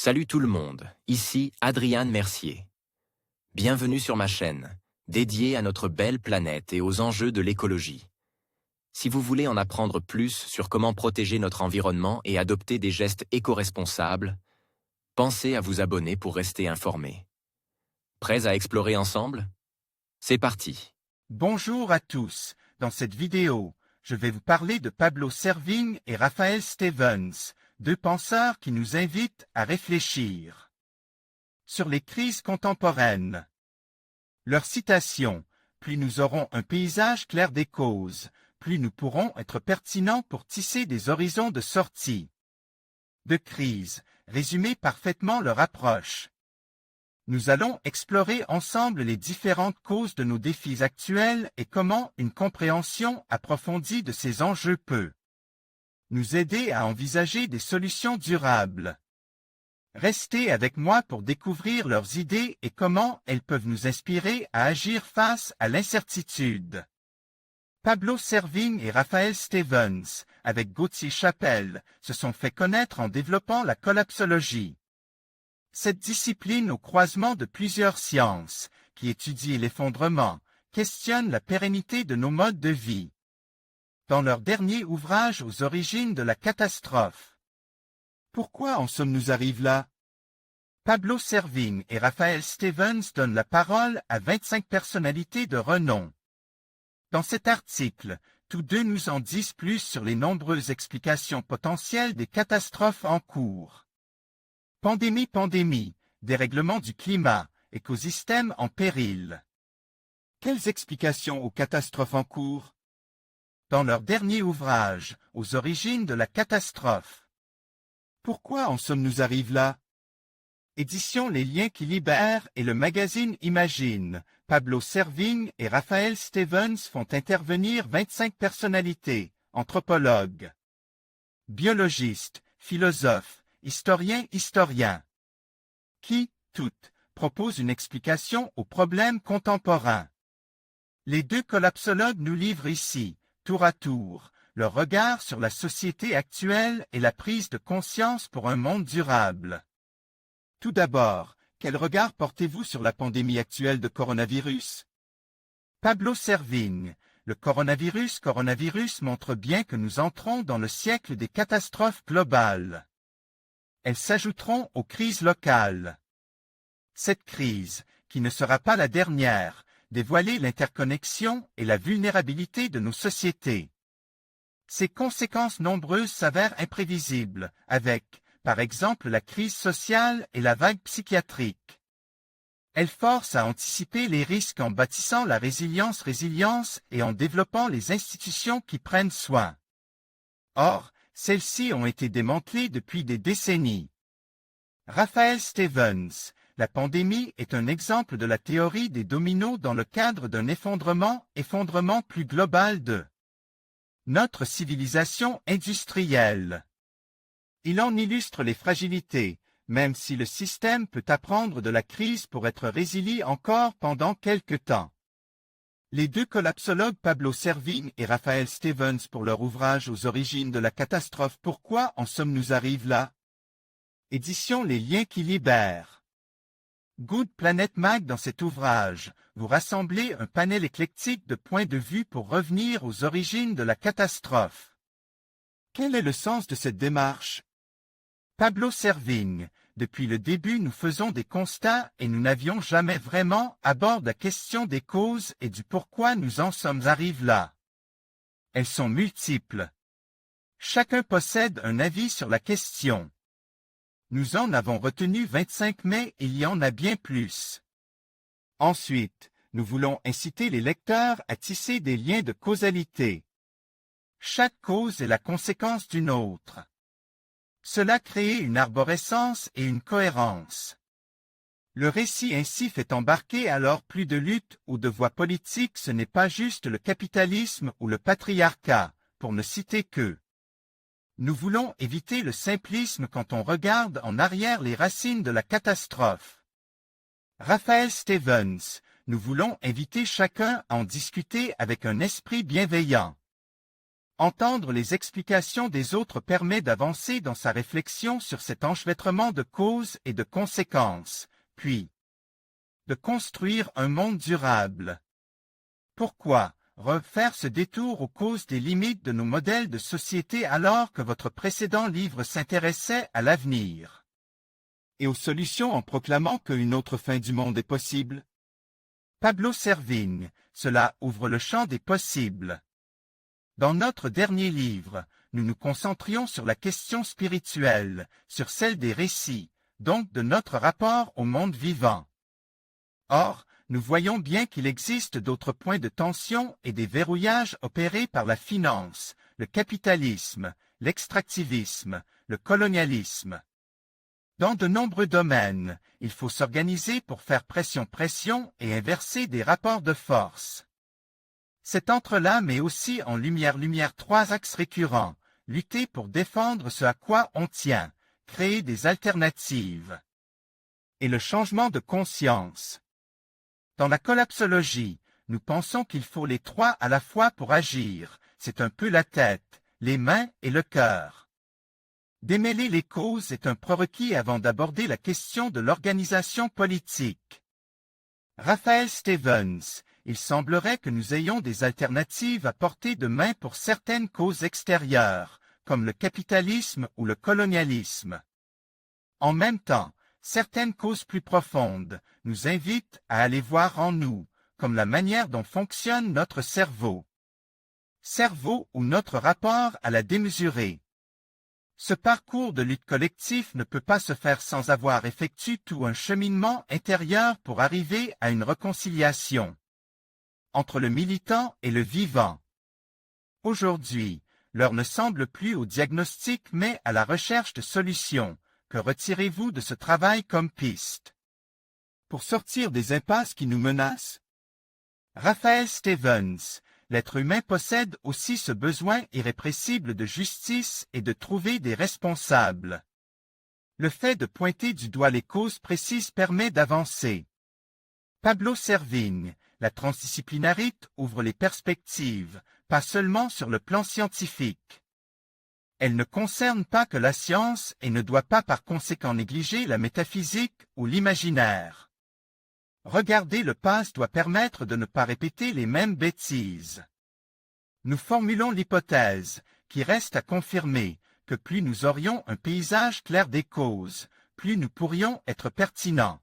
Salut tout le monde, ici Adrian Mercier. Bienvenue sur ma chaîne, dédiée à notre belle planète et aux enjeux de l'écologie. Si vous voulez en apprendre plus sur comment protéger notre environnement et adopter des gestes éco-responsables, pensez à vous abonner pour rester informé. Prêts à explorer ensemble? C'est parti. Bonjour à tous. Dans cette vidéo, je vais vous parler de Pablo Servigne et Raphaël Stevens, deux penseurs qui nous invitent à réfléchir sur les crises contemporaines. Leur citation: « Plus nous aurons un paysage clair des causes, plus nous pourrons être pertinents pour tisser des horizons de sortie de crise », résumait parfaitement leur approche. Nous allons explorer ensemble les différentes causes de nos défis actuels et comment une compréhension approfondie de ces enjeux peut nous aider à envisager des solutions durables. Restez avec moi pour découvrir leurs idées et comment elles peuvent nous inspirer à agir face à l'incertitude. Pablo Servigne et Raphaël Stevens, avec Gauthier Chapelle, se sont fait connaître en développant la collapsologie. Cette discipline au croisement de plusieurs sciences, qui étudie l'effondrement, questionne la pérennité de nos modes de vie. Dans leur dernier ouvrage aux origines de la catastrophe. Pourquoi en sommes-nous arrivés là? Pablo Servigne et Raphaël Stevens donnent la parole à 25 personnalités de renom. Dans cet article, tous deux nous en disent plus sur les nombreuses explications potentielles des catastrophes en cours. Pandémie, dérèglement du climat, écosystème en péril. Quelles explications aux catastrophes en cours? Dans leur dernier ouvrage, aux origines de la catastrophe. Pourquoi en sommes-nous arrivés là? Édition Les Liens qui Libèrent et le magazine Imagine, Pablo Servigne et Raphaël Stevens font intervenir 25 personnalités, anthropologues, biologistes, philosophes, historiens, qui, toutes, proposent une explication aux problèmes contemporains. Les deux collapsologues nous livrent ici, tour à tour, leur regard sur la société actuelle et la prise de conscience pour un monde durable. Tout d'abord, quel regard portez-vous sur la pandémie actuelle de coronavirus? Pablo Servigne, le coronavirus montre bien que nous entrons dans le siècle des catastrophes globales. Elles s'ajouteront aux crises locales. Cette crise, qui ne sera pas la dernière, dévoile l'interconnexion et la vulnérabilité de nos sociétés. Ses conséquences nombreuses s'avèrent imprévisibles, avec, par exemple, la crise sociale et la vague psychiatrique. Elle force à anticiper les risques en bâtissant la résilience et en développant les institutions qui prennent soin. Or, celles-ci ont été démantelées depuis des décennies. Raphaël Stevens, la pandémie est un exemple de la théorie des dominos dans le cadre d'un effondrement plus global de notre civilisation industrielle. Il en illustre les fragilités, même si le système peut apprendre de la crise pour être résilient encore pendant quelque temps. Les deux collapsologues Pablo Servigne et Raphaël Stevens pour leur ouvrage aux origines de la catastrophe Pourquoi en sommes-nous arrivés là? Édition Les Liens qui Libèrent. Good Planet Mag dans cet ouvrage, vous rassemblez un panel éclectique de points de vue pour revenir aux origines de la catastrophe. Quel est le sens de cette démarche? Pablo Servigne, depuis le début nous faisons des constats et nous n'avions jamais vraiment abordé la question des causes et du pourquoi nous en sommes arrivés là. Elles sont multiples. Chacun possède un avis sur la question. Nous en avons retenu 25 mais il y en a bien plus. Ensuite, nous voulons inciter les lecteurs à tisser des liens de causalité. Chaque cause est la conséquence d'une autre. Cela crée une arborescence et une cohérence. Le récit ainsi fait embarquer alors plus de lutte ou de voix politiques, ce n'est pas juste le capitalisme ou le patriarcat, pour ne citer que. Nous voulons éviter le simplisme quand on regarde en arrière les racines de la catastrophe. Raphaël Stevens, nous voulons inviter chacun à en discuter avec un esprit bienveillant. Entendre les explications des autres permet d'avancer dans sa réflexion sur cet enchevêtrement de causes et de conséquences, puis de construire un monde durable. Pourquoi refaire ce détour aux causes des limites de nos modèles de société alors que votre précédent livre s'intéressait à l'avenir et aux solutions en proclamant qu'une autre fin du monde est possible? Pablo Servigne, cela ouvre le champ des possibles. Dans notre dernier livre, nous nous concentrions sur la question spirituelle, sur celle des récits, donc de notre rapport au monde vivant. Or, nous voyons bien qu'il existe d'autres points de tension et des verrouillages opérés par la finance, le capitalisme, l'extractivisme, le colonialisme. Dans de nombreux domaines, il faut s'organiser pour faire pression et inverser des rapports de force. Cet entre-là met aussi en lumière trois axes récurrents: lutter pour défendre ce à quoi on tient, créer des alternatives, et le changement de conscience. Dans la collapsologie, nous pensons qu'il faut les trois à la fois pour agir, c'est un peu la tête, les mains et le cœur. Démêler les causes est un prérequis avant d'aborder la question de l'organisation politique. Raphaël Stevens, il semblerait que nous ayons des alternatives à portée de main pour certaines causes extérieures, comme le capitalisme ou le colonialisme. En même temps, certaines causes plus profondes nous invitent à aller voir en nous, comme la manière dont fonctionne notre cerveau. Cerveau ou notre rapport à la démesurée. Ce parcours de lutte collectif ne peut pas se faire sans avoir effectué tout un cheminement intérieur pour arriver à une réconciliation entre le militant et le vivant. Aujourd'hui, l'heure ne semble plus au diagnostic mais à la recherche de solutions. Que retirez-vous de ce travail comme piste pour sortir des impasses qui nous menacent? Raphaël Stevens, l'être humain possède aussi ce besoin irrépressible de justice et de trouver des responsables. Le fait de pointer du doigt les causes précises permet d'avancer. Pablo Servigne, la transdisciplinarité ouvre les perspectives, pas seulement sur le plan scientifique. Elle ne concerne pas que la science et ne doit pas par conséquent négliger la métaphysique ou l'imaginaire. Regarder le passé doit permettre de ne pas répéter les mêmes bêtises. Nous formulons l'hypothèse, qui reste à confirmer, que plus nous aurions un paysage clair des causes, plus nous pourrions être pertinents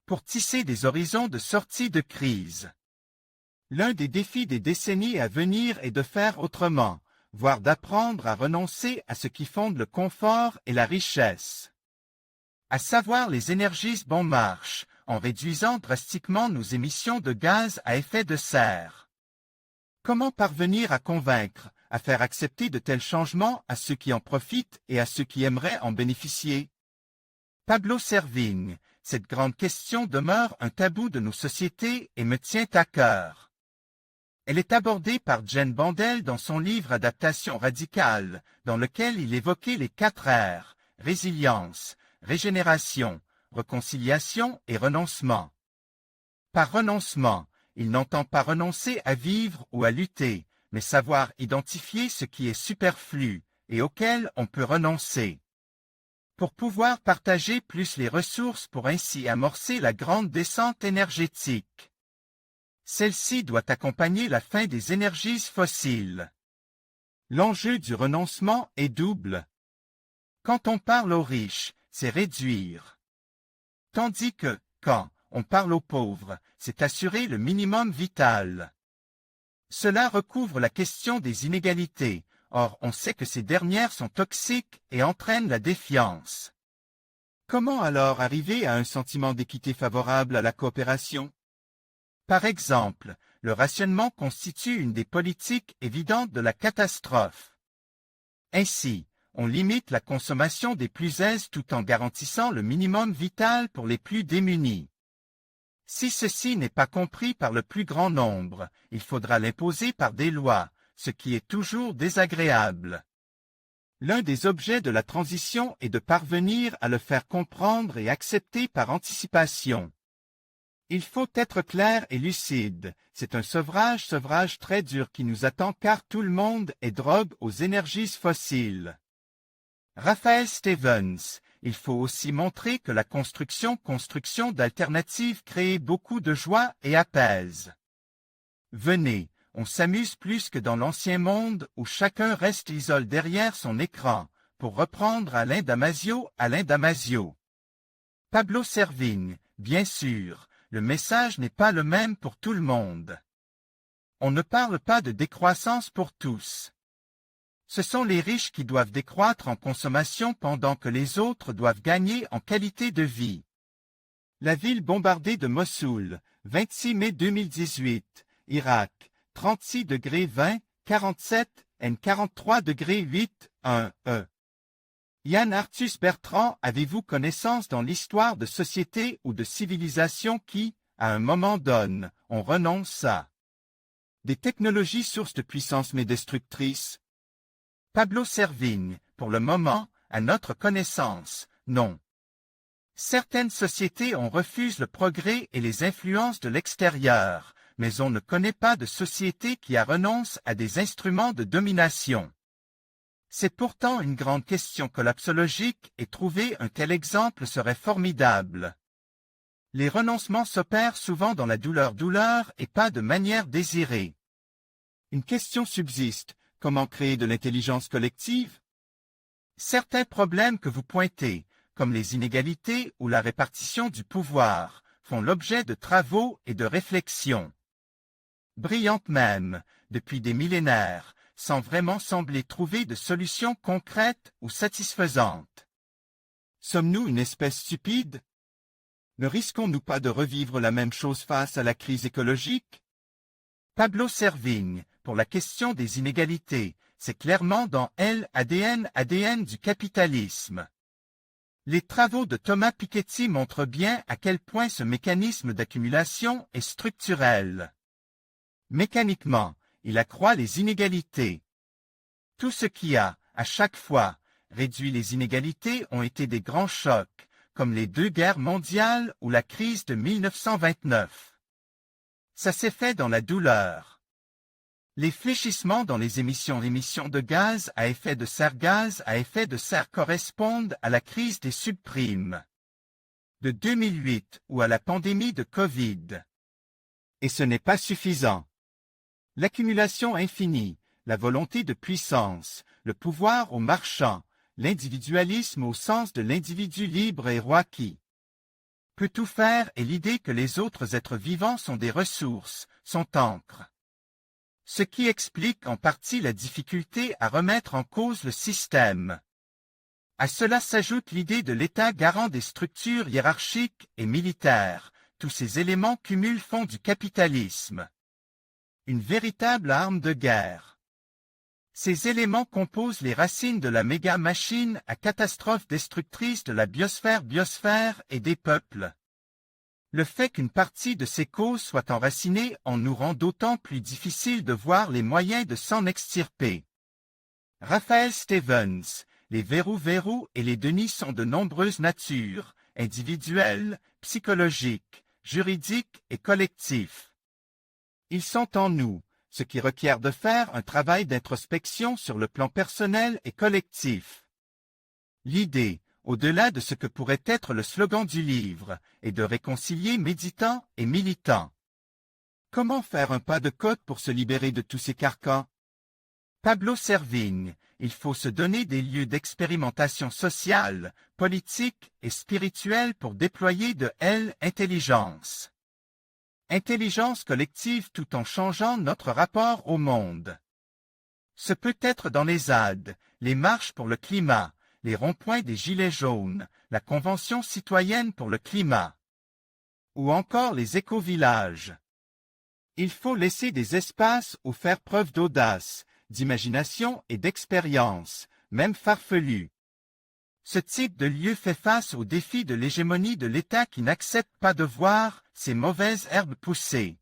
pour tisser des horizons de sortie de crise. L'un des défis des décennies à venir est de faire autrement, voire d'apprendre à renoncer à ce qui fonde le confort et la richesse. À savoir les énergies bon marche, en réduisant drastiquement nos émissions de gaz à effet de serre. Comment parvenir à convaincre, à faire accepter de tels changements à ceux qui en profitent et à ceux qui aimeraient en bénéficier? Pablo Servigne, cette grande question demeure un tabou de nos sociétés et me tient à cœur. Elle est abordée par Jen Bandel dans son livre Adaptation radicale, dans lequel il évoquait les 4 R, résilience, régénération, réconciliation et renoncement. Par renoncement, il n'entend pas renoncer à vivre ou à lutter, mais savoir identifier ce qui est superflu et auquel on peut renoncer. Pour pouvoir partager plus les ressources pour ainsi amorcer la grande descente énergétique. Celle-ci doit accompagner la fin des énergies fossiles. L'enjeu du renoncement est double. Quand on parle aux riches, c'est réduire. Tandis que, quand on parle aux pauvres, c'est assurer le minimum vital. Cela recouvre la question des inégalités, or on sait que ces dernières sont toxiques et entraînent la défiance. Comment alors arriver à un sentiment d'équité favorable à la coopération? Par exemple, le rationnement constitue une des politiques évidentes de la catastrophe. Ainsi, on limite la consommation des plus aises tout en garantissant le minimum vital pour les plus démunis. Si ceci n'est pas compris par le plus grand nombre, il faudra l'imposer par des lois, ce qui est toujours désagréable. L'un des objets de la transition est de parvenir à le faire comprendre et accepter par anticipation. Il faut être clair et lucide. C'est un sevrage très dur qui nous attend car tout le monde est drogue aux énergies fossiles. Raphaël Stevens, il faut aussi montrer que la construction d'alternatives crée beaucoup de joie et apaise. Venez, on s'amuse plus que dans l'ancien monde où chacun reste isole derrière son écran, pour reprendre Alain Damasio. Pablo Servigne, bien sûr, le message n'est pas le même pour tout le monde. On ne parle pas de décroissance pour tous. Ce sont les riches qui doivent décroître en consommation pendant que les autres doivent gagner en qualité de vie. La ville bombardée de Mossoul, 26 mai 2018, Irak, 36°20, 47 N 43°8, 1 E. Yann Arthus Bertrand, avez-vous connaissance dans l'histoire de sociétés ou de civilisations qui, à un moment donné, on renonce à des technologies sources de puissance mais destructrices? Pablo Servigne, pour le moment, à notre connaissance, non. Certaines sociétés on refuse le progrès et les influences de l'extérieur, mais on ne connaît pas de société qui renonce à des instruments de domination. C'est pourtant une grande question collapsologique et trouver un tel exemple serait formidable. Les renoncements s'opèrent souvent dans la douleur et pas de manière désirée. Une question subsiste, comment créer de l'intelligence collective? Certains problèmes que vous pointez, comme les inégalités ou la répartition du pouvoir, font l'objet de travaux et de réflexions. Brillantes même, depuis des millénaires, sans vraiment sembler trouver de solutions concrètes ou satisfaisantes. Sommes-nous une espèce stupide? Ne risquons-nous pas de revivre la même chose face à la crise écologique? Pablo Servigne, pour la question des inégalités, c'est clairement dans l'ADN du capitalisme. Les travaux de Thomas Piketty montrent bien à quel point ce mécanisme d'accumulation est structurel. Mécaniquement, il accroît les inégalités. Tout ce qui a, à chaque fois, réduit les inégalités ont été des grands chocs, comme les 2 guerres mondiales ou la crise de 1929. Ça s'est fait dans la douleur. Les fléchissements dans les émissions de gaz à effet de serre correspondent à la crise des subprimes de 2008 ou à la pandémie de Covid. Et ce n'est pas suffisant. L'accumulation infinie, la volonté de puissance, le pouvoir aux marchands, l'individualisme au sens de l'individu libre et roi qui peut tout faire et l'idée que les autres êtres vivants sont des ressources, sont ancres. Ce qui explique en partie la difficulté à remettre en cause le système. À cela s'ajoute l'idée de l'État garant des structures hiérarchiques et militaires. Tous ces éléments cumulent font du capitalisme une véritable arme de guerre. Ces éléments composent les racines de la méga-machine à catastrophe destructrice de la biosphère et des peuples. Le fait qu'une partie de ces causes soit enracinée en nous rend d'autant plus difficile de voir les moyens de s'en extirper. Raphaël Stevens, les verrous et les denis sont de nombreuses natures, individuelles, psychologiques, juridiques et collectifs. Ils sont en nous, ce qui requiert de faire un travail d'introspection sur le plan personnel et collectif. L'idée, au-delà de ce que pourrait être le slogan du livre, est de réconcilier méditants et militants. Comment faire un pas de côte pour se libérer de tous ces carcans? Pablo Servigne, il faut se donner des lieux d'expérimentation sociale, politique et spirituelle pour déployer de l'intelligence. Intelligence collective tout en changeant notre rapport au monde. Ce peut être dans les ZAD, les marches pour le climat, les ronds-points des Gilets jaunes, la Convention citoyenne pour le climat, ou encore les éco-villages. Il faut laisser des espaces où faire preuve d'audace, d'imagination et d'expérience, même farfelus. Ce type de lieu fait face au défi de l'hégémonie de l'État qui n'accepte pas de voir ces mauvaises herbes pousser.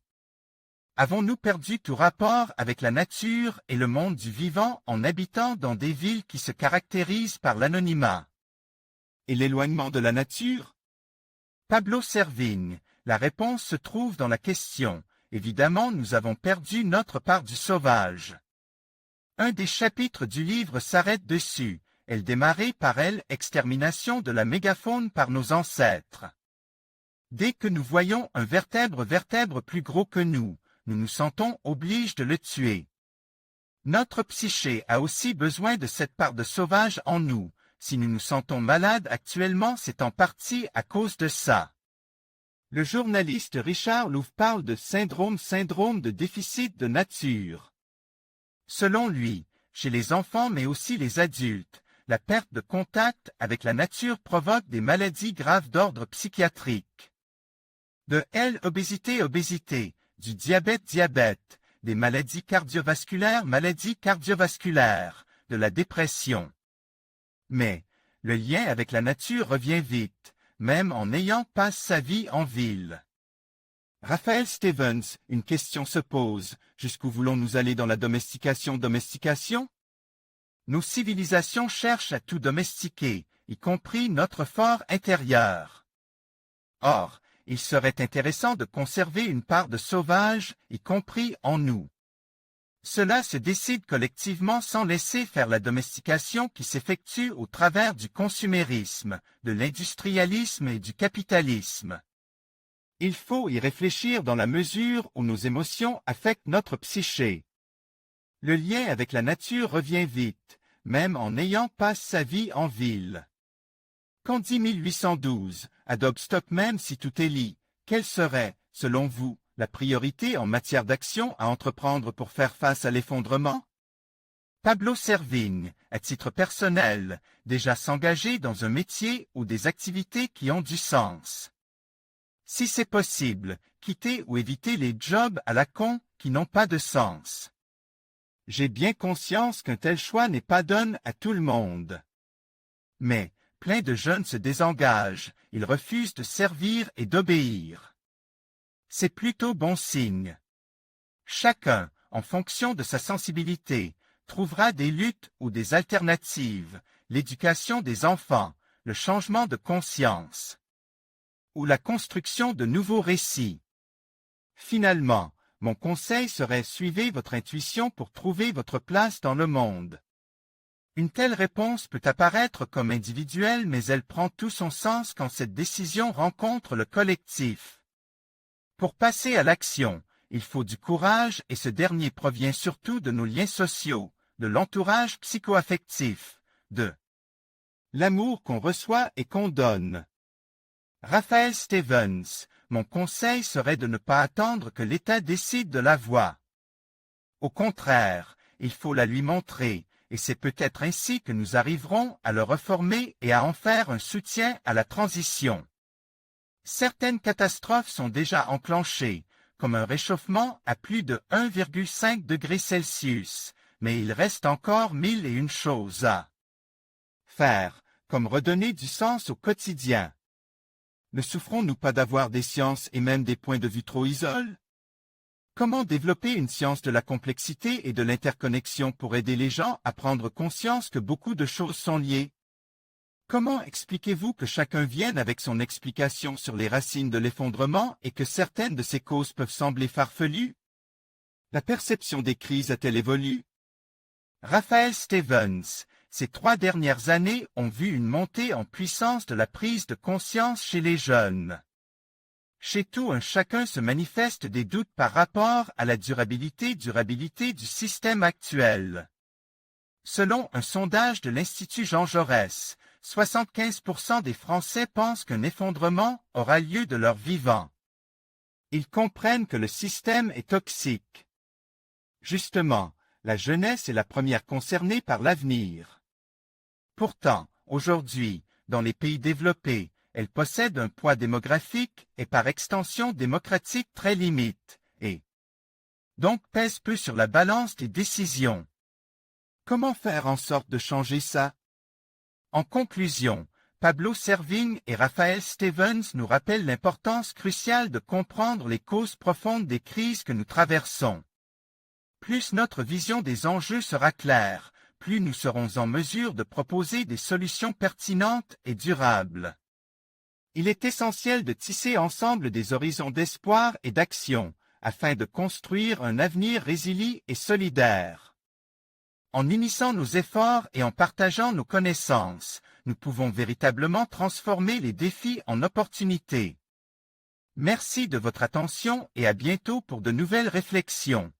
Avons-nous perdu tout rapport avec la nature et le monde du vivant en habitant dans des villes qui se caractérisent par l'anonymat et l'éloignement de la nature? Pablo Servigne, La réponse se trouve dans la question. Évidemment, nous avons perdu notre part du sauvage. Un des chapitres du livre s'arrête dessus. Elle démarrait par elle, extermination de la mégafaune par nos ancêtres. Dès que nous voyons un vertèbre plus gros que nous nous sentons obligés de le tuer. Notre psyché a aussi besoin de cette part de sauvage en nous. Si nous nous sentons malades actuellement, c'est en partie à cause de ça. Le journaliste Richard Louv parle de syndrome de déficit de nature. Selon lui, chez les enfants mais aussi les adultes, la perte de contact avec la nature provoque des maladies graves d'ordre psychiatrique. De l'obésité, du diabète, des maladies cardiovasculaires, de la dépression. Mais, le lien avec la nature revient vite, même en ayant passé sa vie en ville. Raphaël Stevens, une question se pose, jusqu'où voulons-nous aller dans la domestication? Nos civilisations cherchent à tout domestiquer, y compris notre fort intérieur. Or, il serait intéressant de conserver une part de sauvage, y compris en nous. Cela se décide collectivement sans laisser faire la domestication qui s'effectue au travers du consumérisme, de l'industrialisme et du capitalisme. Il faut y réfléchir dans la mesure où nos émotions affectent notre psyché. Le lien avec la nature revient vite, même en ayant passé sa vie en ville. Qu'en dit 1812, Adobe Stock même si tout est lit, quelle serait, selon vous, la priorité en matière d'action à entreprendre pour faire face à l'effondrement? Pablo Servigne, à titre personnel, déjà s'engager dans un métier ou des activités qui ont du sens. Si c'est possible, quitter ou éviter les jobs à la con qui n'ont pas de sens. J'ai bien conscience qu'un tel choix n'est pas donné à tout le monde. Mais, plein de jeunes se désengagent, ils refusent de servir et d'obéir. C'est plutôt bon signe. Chacun, en fonction de sa sensibilité, trouvera des luttes ou des alternatives, l'éducation des enfants, le changement de conscience, ou la construction de nouveaux récits. Finalement, mon conseil serait suivez votre intuition pour trouver votre place dans le monde. Une telle réponse peut apparaître comme individuelle, mais elle prend tout son sens quand cette décision rencontre le collectif. Pour passer à l'action, il faut du courage et ce dernier provient surtout de nos liens sociaux, de l'entourage psycho-affectif, de l'amour qu'on reçoit et qu'on donne. Raphaël Stevens, mon conseil serait de ne pas attendre que l'État décide de la voie. Au contraire, il faut la lui montrer, et c'est peut-être ainsi que nous arriverons à le reformer et à en faire un soutien à la transition. Certaines catastrophes sont déjà enclenchées, comme un réchauffement à plus de 1,5 degré Celsius, mais il reste encore 1001 choses à faire, comme redonner du sens au quotidien. Ne souffrons-nous pas d'avoir des sciences et même des points de vue trop isolés? Comment développer une science de la complexité et de l'interconnexion pour aider les gens à prendre conscience que beaucoup de choses sont liées? Comment expliquez-vous que chacun vienne avec son explication sur les racines de l'effondrement et que certaines de ces causes peuvent sembler farfelues? La perception des crises a-t-elle évolué? Raphaël Stevens, ces 3 dernières années ont vu une montée en puissance de la prise de conscience chez les jeunes. Chez tout un chacun se manifestent des doutes par rapport à la durabilité du système actuel. Selon un sondage de l'Institut Jean Jaurès, 75% des Français pensent qu'un effondrement aura lieu de leur vivant. Ils comprennent que le système est toxique. Justement, la jeunesse est la première concernée par l'avenir. Pourtant, aujourd'hui, dans les pays développés, elle possède un poids démographique et par extension démocratique très limité, et donc pèse peu sur la balance des décisions. Comment faire en sorte de changer ça? En conclusion, Pablo Servigne et Raphaël Stevens nous rappellent l'importance cruciale de comprendre les causes profondes des crises que nous traversons. Plus notre vision des enjeux sera claire, plus nous serons en mesure de proposer des solutions pertinentes et durables. Il est essentiel de tisser ensemble des horizons d'espoir et d'action, afin de construire un avenir résilient et solidaire. En unissant nos efforts et en partageant nos connaissances, nous pouvons véritablement transformer les défis en opportunités. Merci de votre attention et à bientôt pour de nouvelles réflexions.